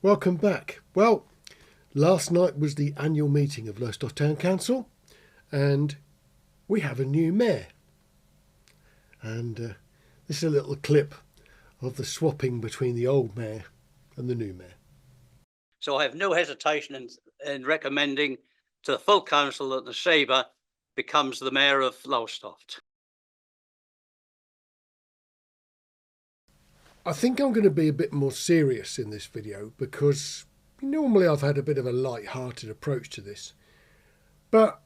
Welcome back. Well, last night was the annual meeting of Lowestoft Town Council and we have a new mayor. And this is a little clip of the swapping between the old mayor and the new mayor. So I have no hesitation in recommending to the full council that the Sabre becomes the mayor of Lowestoft. I think I'm going to be a bit more serious in this video because normally I've had a bit of a light-hearted approach to this. But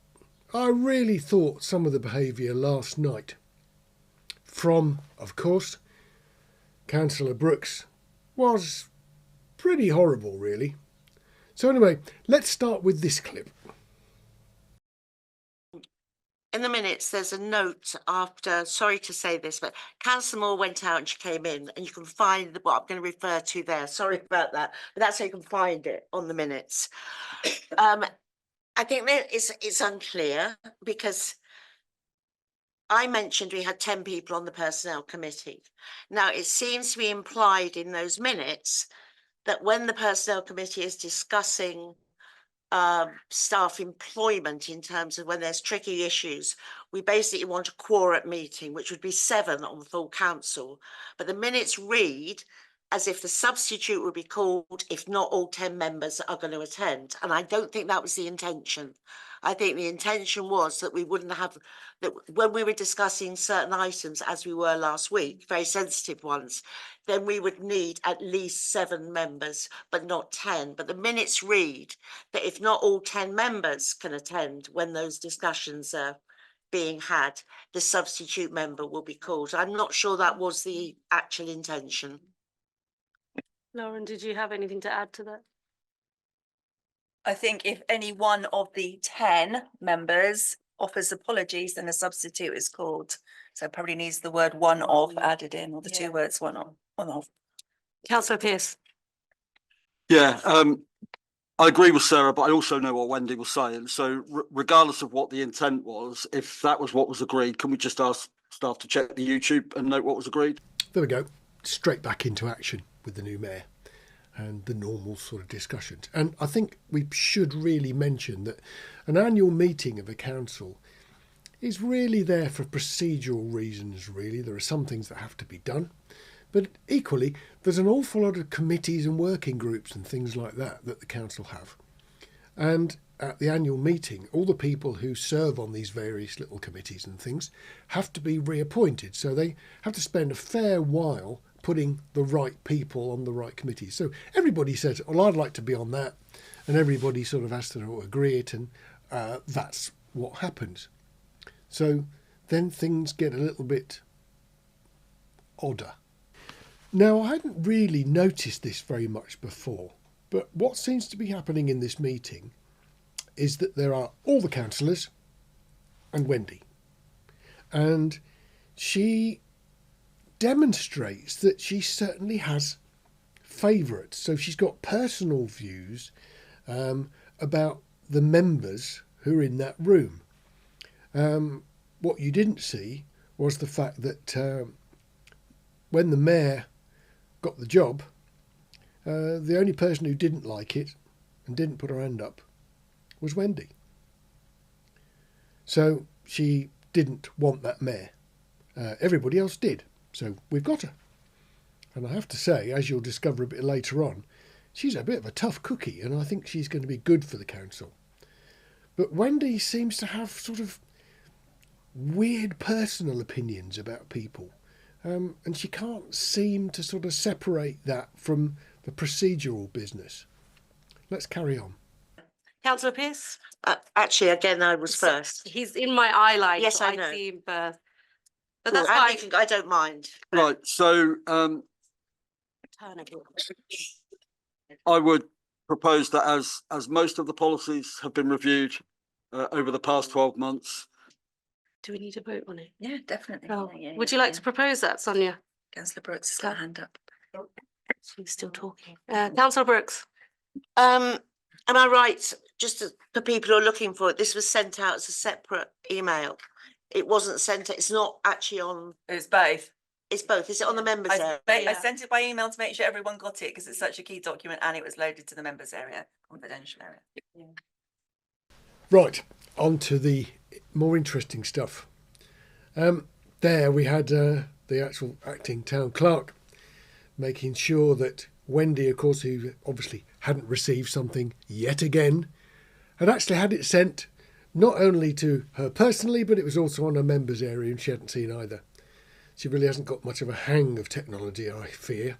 I really thought some of the behaviour last night from, of course, Councillor Brooks was pretty horrible, really. So anyway, let's start with this clip. In the minutes, there's a note after, sorry to say this, but Councillor Moore went out and she came in, and you can find what I'm going to refer to there. Sorry about that, but that's how you can find it on the minutes. I think that it's unclear because I mentioned we had 10 people on the personnel committee. Now, it seems to be implied in those minutes that when the personnel committee is discussing staff employment in terms of when there's tricky issues, we basically want a quorum meeting, which would be 7 on the full council. But the minutes read as if the substitute would be called if not all 10 members are going to attend. And I don't think that was the intention. I think the intention was that we wouldn't have, that when we were discussing certain items, as we were last week, very sensitive ones, then we would need at least 7 members, but not 10. But the minutes read that if not all 10 members can attend when those discussions are being had, the substitute member will be called. I'm not sure that was the actual intention. Lauren, did you have anything to add to that? I think if any one of the 10 members offers apologies, then a substitute is called. So probably needs the word one of added in, or the 2 words one of. Councillor Pearce. Yeah, I agree with Sarah, but I also know what Wendy was saying. So regardless of what the intent was, if that was what was agreed, can we just ask staff to check the YouTube and note what was agreed? There we go. Straight back into action with the new mayor and the normal sort of discussions. And I think we should really mention that an annual meeting of a council is really there for procedural reasons, really. There are some things that have to be done, but equally there's an awful lot of committees and working groups and things like that that the council have. And at the annual meeting, all the people who serve on these various little committees and things have to be reappointed. So they have to spend a fair while putting the right people on the right committees. So everybody says, well, I'd like to be on that. And everybody sort of has to agree it. And that's what happens. So then things get a little bit odder. Now, I hadn't really noticed this very much before. But what seems to be happening in this meeting is that there are all the councillors and Wendy. And she demonstrates that she certainly has favourites. So she's got personal views about the members who are in that room. What you didn't see was the fact that when the mayor got the job, the only person who didn't like it and didn't put her hand up was Wendy. So she didn't want that mayor. Everybody else did. So we've got her. And I have to say, as you'll discover a bit later on, she's a bit of a tough cookie, and I think she's going to be good for the council. But Wendy seems to have sort of weird personal opinions about people. And she can't seem to sort of separate that from the procedural business. Let's carry on. Councillor Pearce. Actually, again, I was first. He's in my eye line. Yes, so I know. see him first. But that's Well, fine. I don't mind. Right, so I would propose that as most of the policies have been reviewed over the past 12 months. Do we need to vote on it? Yeah, definitely. Oh. Yeah, Would you like to propose that, Sonia? Councillor Brooks has got a hand up. She's still talking. Councillor Brooks. Am I right, just for people who are looking for it, this was sent out as a separate email? It wasn't sent, it's not actually on, It's both. It's both. Is it on the members area? I sent it by email to make sure everyone got it because it's such a key document and it was loaded to the members area, confidential area. Right, on to the more interesting stuff. There we had the actual acting town clerk making sure that Wendy, of course, who obviously hadn't received something yet again, had actually had it sent not only to her personally, but it was also on her members area and she hadn't seen either. She really hasn't got much of a hang of technology, I fear.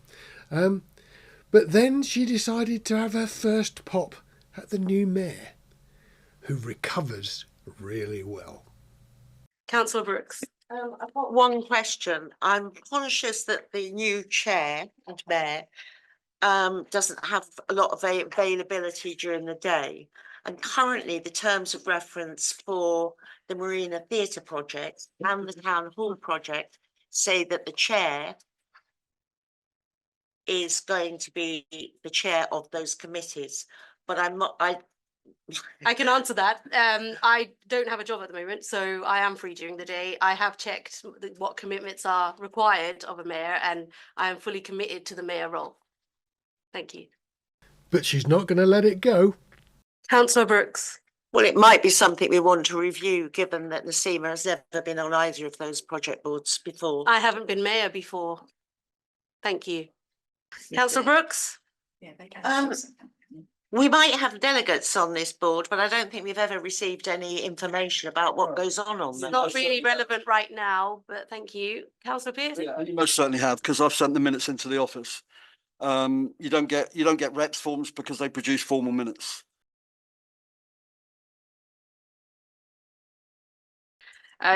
But then she decided to have her first pop at the new mayor, who recovers really well. Councillor Brooks. I've got one question. I'm conscious that the new chair and mayor doesn't have a lot of availability during the day. And currently the terms of reference for the Marina Theatre project and the Town Hall project say that the chair is going to be the chair of those committees. But I'm not, I can answer that. I don't have a job at the moment, so I am free during the day. I have checked what commitments are required of a mayor and I am fully committed to the mayor role. Thank you. But she's not going to let it go. Councillor Brooks. well, it might be something we want to review, given that Nasima has never been on either of those project boards before. I haven't been mayor before. Thank you. Councillor Brooks. Yeah, they can. We might have delegates on this board, but I don't think we've ever received any information about what goes on It's them. not really relevant right now, but thank you. Councillor Pearce. Yeah, and you most certainly have, because I've sent the minutes into the office. You don't get reps forms because they produce formal minutes.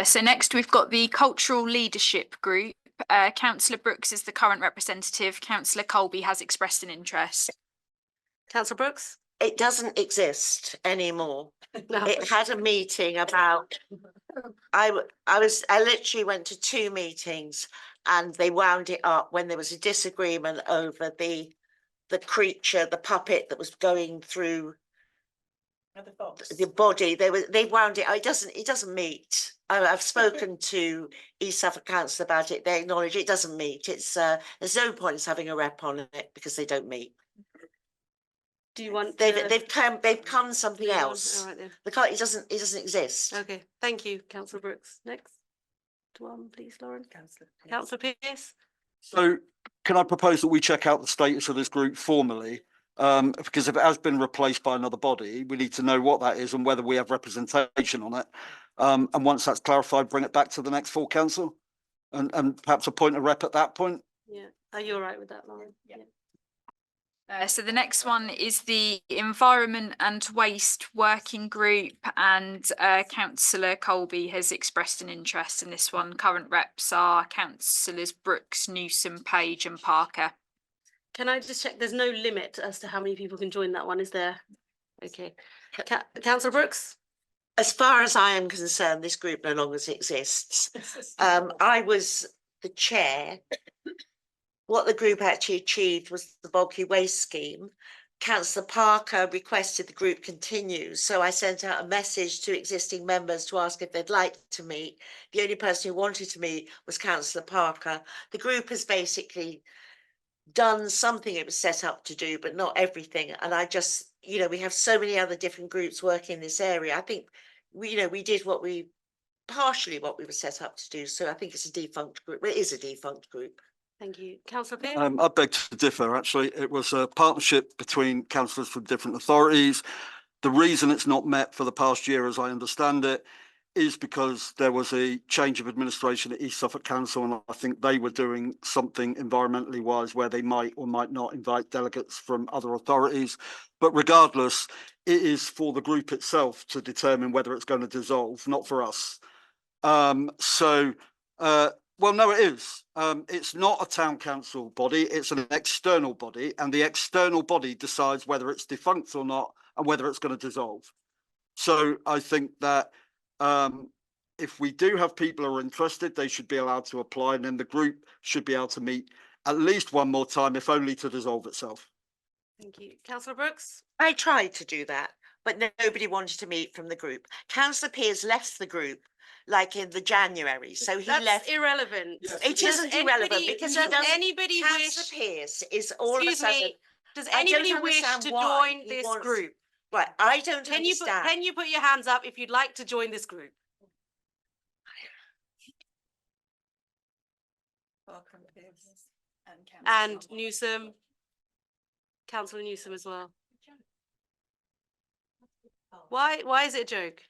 So next we've got the Cultural Leadership Group. Councillor Brooks is the current representative. Councillor Colby has expressed an interest. Councillor Brooks. It doesn't exist anymore. No. It had a meeting about, I literally went to 2 meetings and they wound it up when there was a disagreement over the creature, the puppet that was going through the body. They wound it. It doesn't meet. I've spoken to East Suffolk Council about it. They acknowledge it doesn't meet. It's there's no point in having a rep on it because they don't meet. Do you want? They've come something move on? else. All right then. It doesn't exist. Okay, thank you, Councillor Brooks. Next one, please, Lauren. Councillor Pearce. So can I propose that we check out the status of this group formally? Because if it has been replaced by another body, we need to know what that is and whether we have representation on it. And once that's clarified, bring it back to the next full council and perhaps appoint a rep at that point. Yeah, are you all right with that, Lauren? Yeah. So the next one is the Environment and Waste Working Group, and Councillor Colby has expressed an interest in this one. Current reps are Councillors Brooks, Newsom, Page and Parker. Can I just check? There's no limit as to how many people can join that one, is there? Okay. Councillor Brooks. As far as I am concerned, this group no longer exists. I was the chair. What the group actually achieved was the bulky waste scheme. Councillor Parker requested the group continue, so I sent out a message to existing members to ask if they'd like to meet. The only person who wanted to meet was Councillor Parker. The group has basically done something it was set up to do, but not everything. And I just, we have so many other different groups working in this area. I think we did partially what we were set up to do. So I think it's a defunct group. Well, it is a defunct group. Thank you. Councillor Pearce. I beg to differ, actually. It was a partnership between councillors from different authorities. The reason it's not met for the past year, as I understand it, is because there was a change of administration at East Suffolk Council, and I think they were doing something environmentally wise where they might or might not invite delegates from other authorities. But regardless, it is for the group itself to determine whether it's going to dissolve, not for us. Well, no, it is. It's not a town council body, it's an external body, and the external body decides whether it's defunct or not and whether it's going to dissolve. So I think that if we do have people who are interested, they should be allowed to apply, and then the group should be able to meet at least one more time, if only to dissolve itself. Thank you. Councillor Brooks. I tried to do that, but nobody wanted to meet from the group. Councillor Pearce left the group like in the January. So he That's left. irrelevant. It isn't irrelevant because he does doesn't. anybody Councillor wish, Pearce is all of a excuse sudden. me, does I don't anybody wish understand to why join he this wants- group? Right, I don't Can understand. you put your hands up if you'd like to join this group? And Newsom, Councillor Newsom as well. Why is it a joke?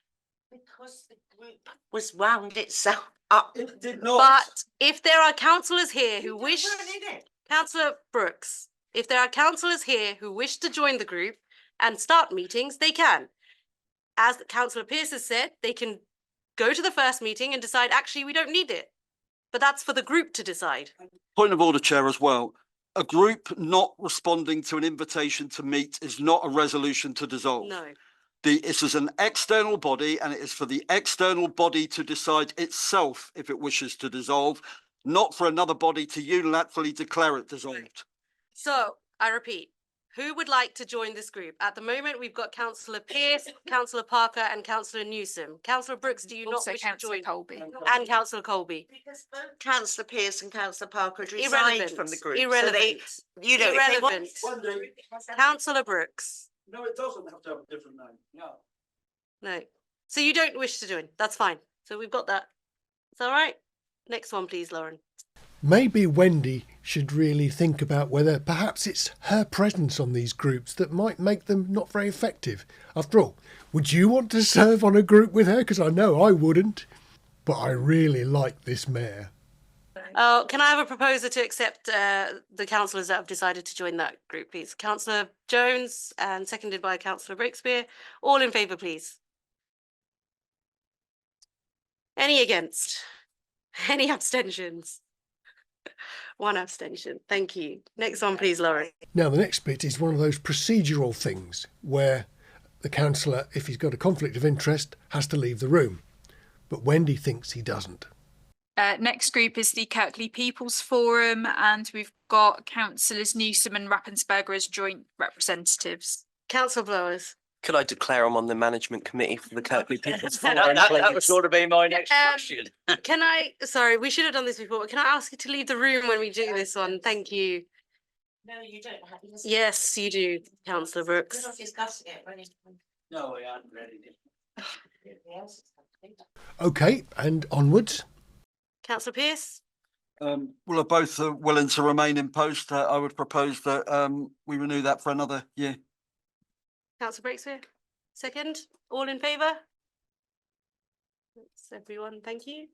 Because the group was wound itself up. It did not. But if there are councillors here who wish, weren't in it. Councillor Brooks, if there are councillors here who wish to join the group and start meetings, they can. As Councillor Pearce has said, they can go to the first meeting and decide, actually, we don't need it. But that's for the group to decide. Point of order, Chair, as well. A group not responding to an invitation to meet is not a resolution to dissolve. No. This is an external body, and it is for the external body to decide itself if it wishes to dissolve, not for another body to unilaterally declare it dissolved. So I repeat, who would like to join this group? At the moment, we've got Councillor Pearce, Councillor Parker and Councillor Newsom. Councillor Brooks, do you not Also wish to councillor join? Colby. And Councillor Colby. Because both Councillor Pearce and Councillor Parker had resigned Irrelevant. from the group. Irrelevant. So they, you know, if they want. Irrelevant. Councillor Brooks. No, it doesn't have to have a different name. No. No. So you don't wish to join. That's fine. So we've got that. It's all right. Next one, please, Lauren. Maybe Wendy should really think about whether perhaps it's her presence on these groups that might make them not very effective. After all, would you want to serve on a group with her? Because I know I wouldn't. But I really like this mayor. Can I have a proposer to accept the councillors that have decided to join that group, please? Councillor Jones and seconded by Councillor Breakspear. All in favour, please. Any against? Any abstentions? One abstention. Thank you. Next one, please, Lauren. Now, the next bit is one of those procedural things where the councillor, if he's got a conflict of interest, has to leave the room. But Wendy thinks he doesn't. Next group is the Kirkley People's Forum, and we've got councillors Newsom and Rappensberger as joint representatives. Councillor Blowers. Could I declare I'm on the management committee for the Kirkley People's Forum? That was going to be my next question. Can I, sorry, we should have done this before, but can I ask you to leave the room when we do this one? Thank you. No, you don't have. Yes, you do, Councillor Brooks. We're not discussing it. No, we aren't ready. OK, and onwards. Councillor Pearce. Well, are both willing to remain in post? I would propose that we renew that for another year. Councillor Breakspear. Second. All in favour? That's everyone. Thank you.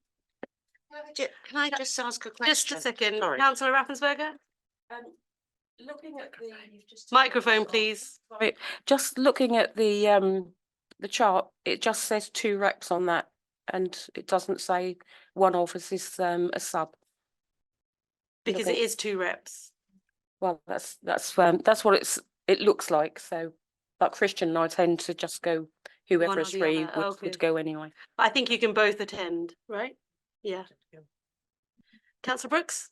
Can I just ask a question? Just a second. Sorry. Councillor Rappensberger. Looking at the Microphone, please. Sorry, just looking at the chart, it just says 2 reps on that, and it doesn't say one office is a sub. Because it is 2 reps. Well, that's what it looks like. So, but Christian and I tend to just go One whoever or is the free other. Okay. would go anyway. I think you can both attend, right? Yeah. Councillor Brooks.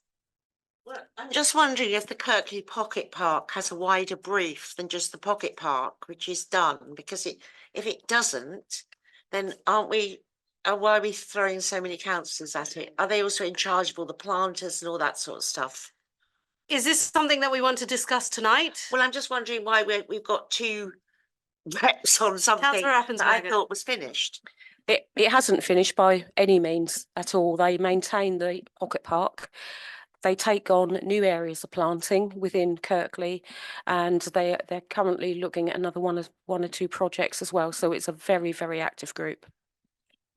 Well, I'm just wondering if the Kirkley Pocket Park has a wider brief than just the Pocket Park, which is done, because if it doesn't, then why are we throwing so many councillors at it? Are they also in charge of all the planters and all that sort of stuff? Is this something that we want to discuss tonight? Well, I'm just wondering why we've got 2 reps on something Councillor that I Rappensberger. thought was finished. It hasn't finished by any means at all. They maintain the pocket park. They take on new areas of planting within Kirkley, and they're currently looking at another one or 2 projects as well. So it's a very, very active group.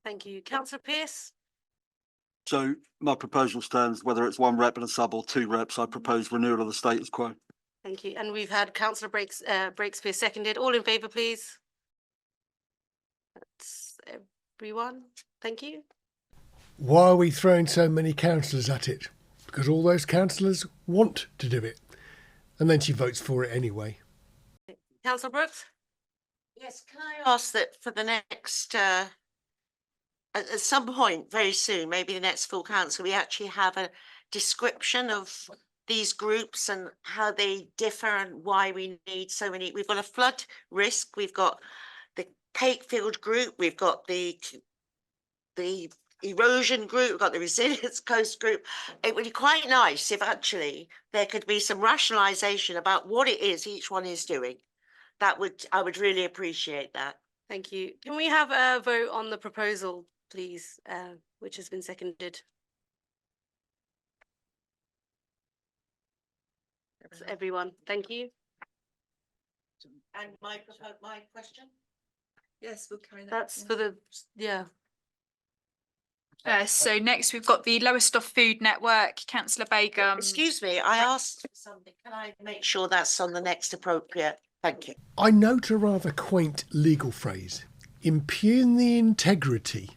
Thank you. Councillor Pearce. So my proposal stands, whether it's 1 rep and a sub or 2 reps, I propose renewal of the status quo. Thank you. And we've had Councillor Breakspear seconded. All in favour, please. That's everyone. Thank you. Why are we throwing so many councillors at it? Because all those councillors want to do it. And then she votes for it anyway. Councillor Brooks. Yes, can I ask that for the next, at some point very soon, maybe the next full council, we actually have a description of these groups and how they differ and why we need so many. We've got a flood risk, we've got the Cakefield group, we've got the erosion group, we've got the resilience coast group. It would be quite nice if actually there could be some rationalisation about what it is each one is doing. I would really appreciate that. Thank you. Can we have a vote on the proposal, please, which has been seconded? That's everyone. Thank you. And my question? Yes, we'll carry that. That's for the, yeah. So next we've got the Lowestoft Food Network, councillor Begum. Excuse me, I asked for something. Can I make sure that's on the next appropriate? Thank you. I note a rather quaint legal phrase, impugn the integrity.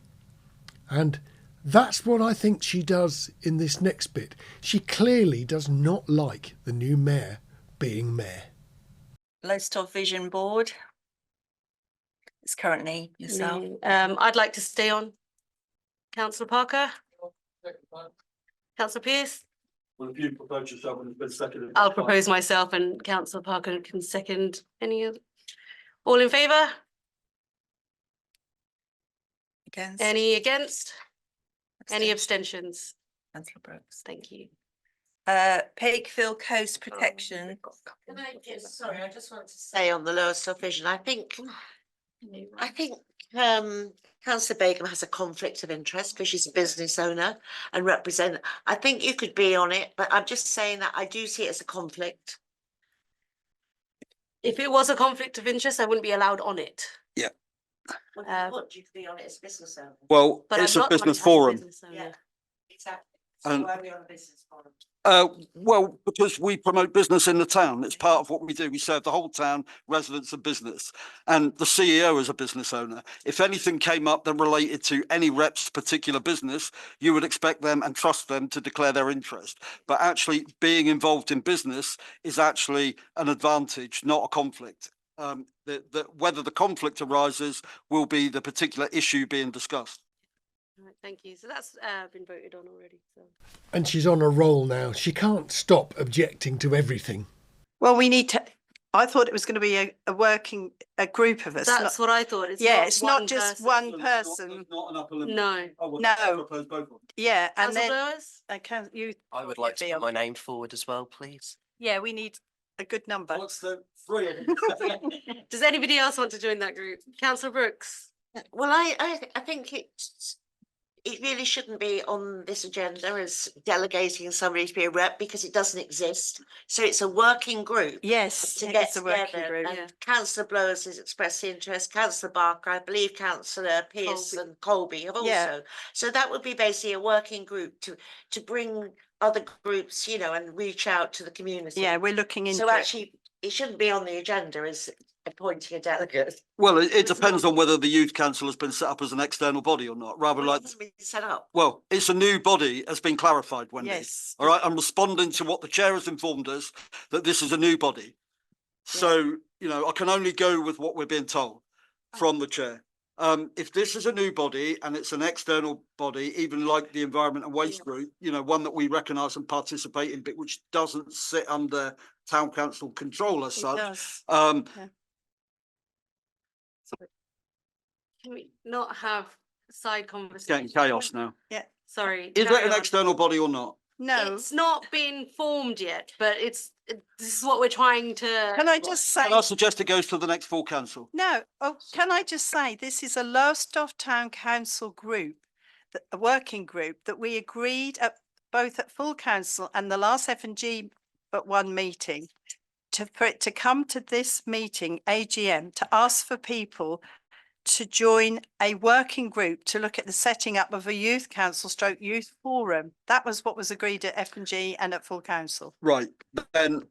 And that's what I think she does in this next bit. She clearly does not like the new mayor being mayor. Lowestoft Vision Board. It's currently yourself. I'd like to stay on. Councillor Parker? Councillor Pearce? Well, if you propose yourself and it's been seconded. I'll propose myself and councillor Parker can second any of. All in favour? Against? Any against? Any Abstention? abstentions? Councillor Brooks. Thank you. Pakefield Coast Protection. Sorry, I just want to say on the Lowestoft Vision, I think Councillor Begum has a conflict of interest because she's a business owner and represent. I think you could be on it, but I'm just saying that I do see it as a conflict. If it was a conflict of interest, I wouldn't be allowed on it. Yeah. What you could be on it as business owner? Well, But it's I'm a not on business it as a forum. business owner. Yeah, exactly. So And- why are we on a business forum? Well, because we promote business in the town. It's part of what we do. We serve the whole town, residents and business. And the CEO is a business owner. If anything came up that related to any rep's particular business, you would expect them and trust them to declare their interest. But actually being involved in business is actually an advantage, not a conflict. Whether the conflict arises will be the particular issue being discussed. Right, thank you. So that's been voted on already. So. And she's on a roll now. She can't stop objecting to everything. Well, we need to, I thought it was going to be a group of us. That's what I thought. It's not just person. one person. Not an upper limit. No. No. Propose both of them. Yeah, and Councillor then Blowers? I would like to put my name forward as well, please. Yeah, we need a good number. What's the three of them? Does anybody else want to join that group? Councillor Brooks? Well, I think it really shouldn't be on this agenda as delegating somebody to be a rep because it doesn't exist. So it's a working group. Yes, To it's get a working together, group. and Yeah. Councillor Blowers has expressed interest, Councillor Barker, I believe Councillor Pearce Colby. and Colby have Yeah. also. So that would be basically a working group to bring other groups, you know, and reach out to the community. Yeah, we're looking into So it. actually, it shouldn't be on the agenda as appointing a delegate. Well, it depends on whether the youth council has been set up as an external body or not, rather Well, it like, hasn't been set up. well, it's a new body, has been clarified, Wendy. Yes. All right, I'm responding to what the chair has informed us, that this is a new body. So, you know, I can only go with what we're being told from the chair. If this is a new body and it's an external body, even like the Environment and Waste Group, you know, one that we recognise and participate in, but which doesn't sit under town council control as It such. does. Can we not have side It's conversations? getting chaos now. Sorry. Is carry it an on. external body or not? No, It's not been formed yet, but this is what we're trying to. can I just say, Can I suggest it goes to the next full council? no, can I just say, this is a Lowestoft Town Council group, a working group that we agreed at both at full council and the last F&G but one meeting for it to come to this meeting, AGM, to ask for people to join a working group to look at the setting up of a youth council stroke youth forum. That was what was agreed at F&G and at full council. Right, then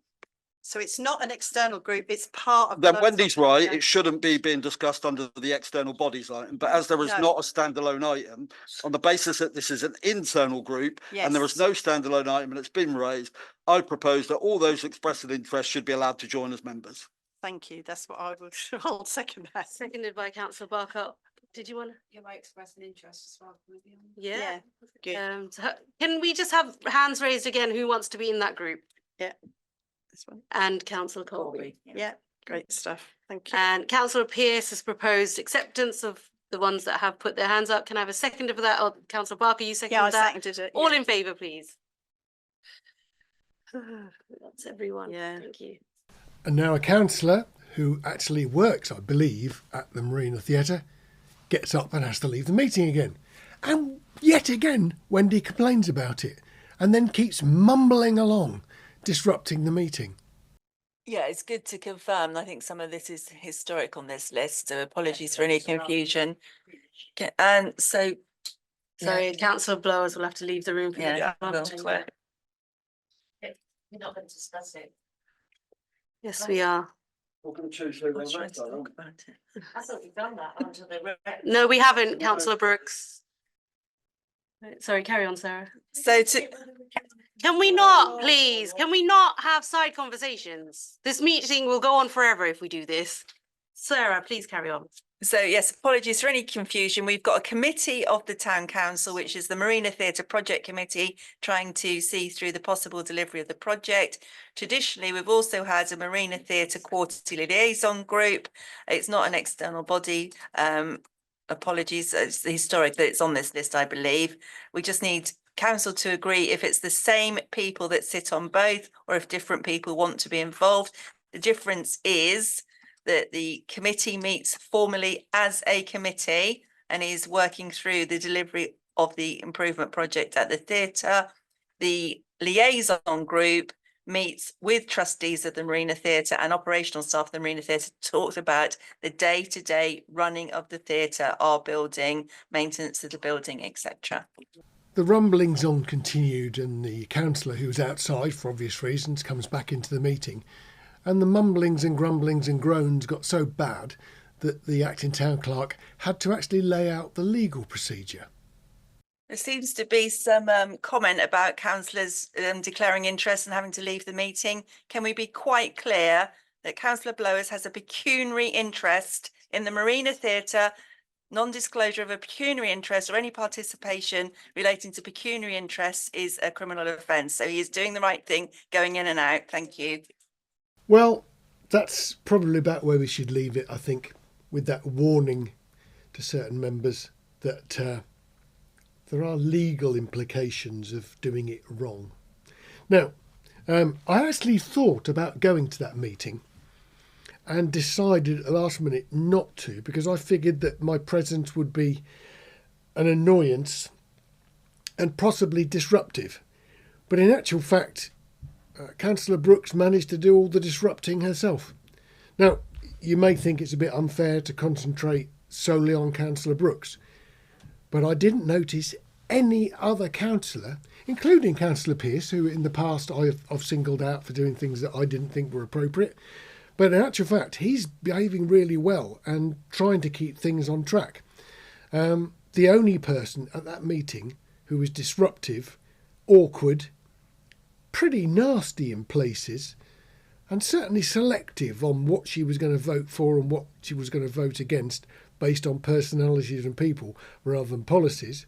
So it's not an external group, it's part of. the then Wendy's Lowestoft Town right, Council. it shouldn't be being discussed under the external bodies item, but as there is No. not a standalone item, on the basis that this is an internal group and there is Yes. no standalone item and it's been raised, I propose that all those expressing interest should be allowed to join as members. Thank you, that's what I would, I'll second that. Seconded by councillor Barker. Did you want to? You might express an interest as well. Yeah. Good. So can we just have hands raised again? Who wants to be in that group? This one. And councillor Colby. Yeah, great stuff, thank you. And councillor Pearce has proposed acceptance of the ones that have put their hands up. Can I have a seconder for that? Or Councillor Barker, you Yeah, I seconded that? seconded it. All yeah. in favour, please. That's everyone. Yeah. Thank you. And now a councillor who actually works, I believe, at the Marina Theatre gets up and has to leave the meeting again. And yet again, Wendy complains about it and then keeps mumbling along, disrupting the meeting. Yeah, it's good to confirm. I think some of this is historic on this list, so apologies for any confusion. And so, Sorry, Councillor Blowers will have to leave the room for the yeah, next well, one. We're not going to discuss it. Yes, we are. I'll try to talk about it. I thought we'd done that under the. No, we haven't, Councillor Brooks. Sorry, carry on, Sarah. So to, Can we not, please? Can we not have side conversations? This meeting will go on forever if we do this. Sarah, please carry on. So yes, apologies for any confusion. We've got a committee of the Town Council, which is the Marina Theatre Project Committee, trying to see through the possible delivery of the project. Traditionally, we've also had a Marina Theatre Quarterly Liaison Group. It's not an external body. Apologies, it's historic that it's on this list, I believe. We just need council to agree if it's the same people that sit on both or if different people want to be involved. The difference is that the committee meets formally as a committee and is working through the delivery of the improvement project at the theatre. The liaison group meets with trustees of the Marina Theatre and operational staff of the Marina Theatre, talks about the day-to-day running of the theatre, our building, maintenance of the building, etc. The rumblings on continued and the councillor, who was outside for obvious reasons, comes back into the meeting. And the mumblings and grumblings and groans got so bad that the acting town clerk had to actually lay out the legal procedure. There seems to be some comment about councillors declaring interest and having to leave the meeting. Can we be quite clear that Councillor Blowers has a pecuniary interest in the Marina Theatre? Non-disclosure of a pecuniary interest or any participation relating to pecuniary interests is a criminal offence. So he is doing the right thing, going in and out. Thank you. Well, that's probably about where we should leave it, I think, with that warning to certain members that there are legal implications of doing it wrong. Now, I actually thought about going to that meeting and decided at the last minute not to, because I figured that my presence would be an annoyance and possibly disruptive. But in actual fact, Councillor Brooks managed to do all the disrupting herself. Now, you may think it's a bit unfair to concentrate solely on Councillor Brooks, but I didn't notice any other councillor, including Councillor Pearce, who in the past I've singled out for doing things that I didn't think were appropriate. But in actual fact, he's behaving really well and trying to keep things on track. The only person at that meeting who was disruptive, awkward, pretty nasty in places, and certainly selective on what she was going to vote for and what she was going to vote against based on personalities and people rather than policies,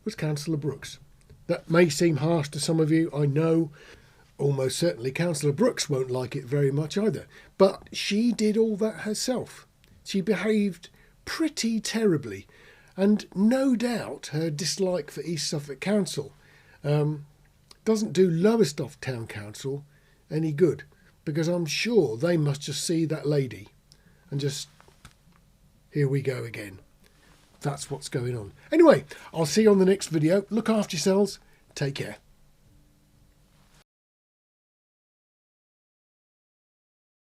was Councillor Brooks. That may seem harsh to some of you, I know. Almost certainly Councillor Brooks won't like it very much either. But she did all that herself. She behaved pretty terribly. And no doubt her dislike for East Suffolk Council doesn't do Lowestoft Town Council any good, because I'm sure they must just see that lady and just, here we go again. That's what's going on. Anyway, I'll see you on the next video. Look after yourselves. Take care.